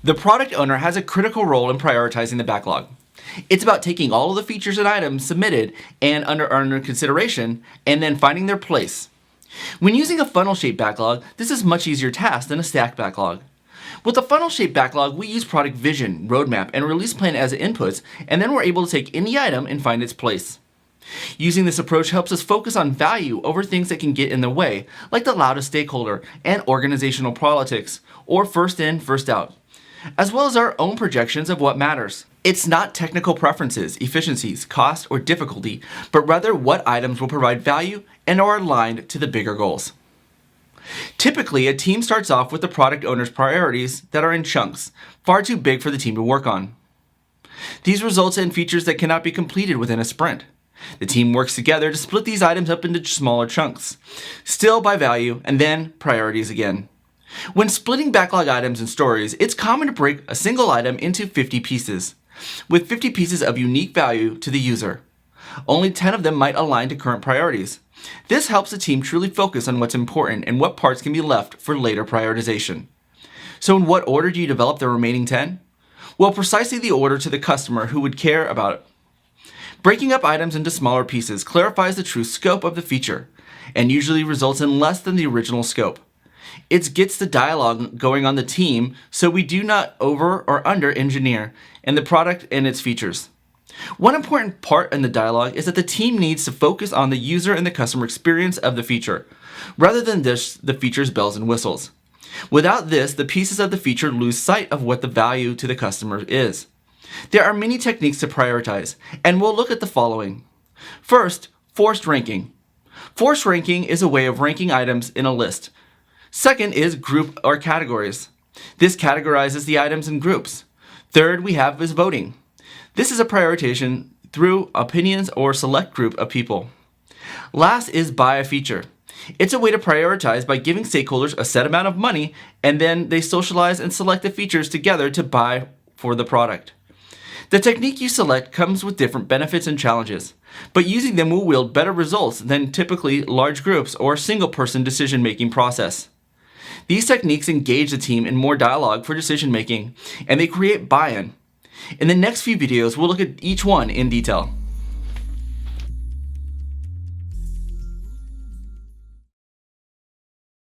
The product owner has a critical role in prioritizing the backlog. It's about taking all of the features and items submitted and under consideration and then finding their place. When using a funnel-shaped backlog, this is a much easier task than a stacked backlog. With a funnel-shaped backlog, we use product vision, roadmap, and release plan as inputs, and then we're able to take any item and find its place. Using this approach helps us focus on value over things that can get in the way, like the loudest stakeholder and organizational politics, or first in, first out, as well as our own projections of what matters. It's not technical preferences, efficiencies, cost, or difficulty, but rather what items will provide value and are aligned to the bigger goals. Typically, a team starts off with the product owner's priorities that are in chunks, far too big for the team to work on. These results in features that cannot be completed within a sprint. The team works together to split these items up into smaller chunks, still by value, and then priorities again. When splitting backlog items and stories, it's common to break a single item into 50 pieces, with 50 pieces of unique value to the user. Only 10 of them might align to current priorities. This helps the team truly focus on what's important and what parts can be left for later prioritization. So in what order do you develop the remaining 10? Well, precisely the order to the customer who would care about it. Breaking up items into smaller pieces clarifies the true scope of the feature and usually results in less than the original scope. It gets the dialogue going on the team so we do not over or under engineer in the product and its features. One important part in the dialogue is that the team needs to focus on the user and the customer experience of the feature, rather than just the feature's bells and whistles. Without this, the pieces of the feature lose sight of what the value to the customer is. There are many techniques to prioritize, and we'll look at the following. First, forced ranking. Forced ranking is a way of ranking items in a list. Second is group or categories. This categorizes the items in groups. Third we have is voting. This is a prioritization through opinions or select group of people. Last is buy a feature. It's a way to prioritize by giving stakeholders a set amount of money and then they socialize and select the features together to buy for the product. The technique you select comes with different benefits and challenges, but using them will yield better results than typically large groups or single-person decision-making process. These techniques engage the team in more dialogue for decision-making, and they create buy-in. In the next few videos, we'll look at each one in detail.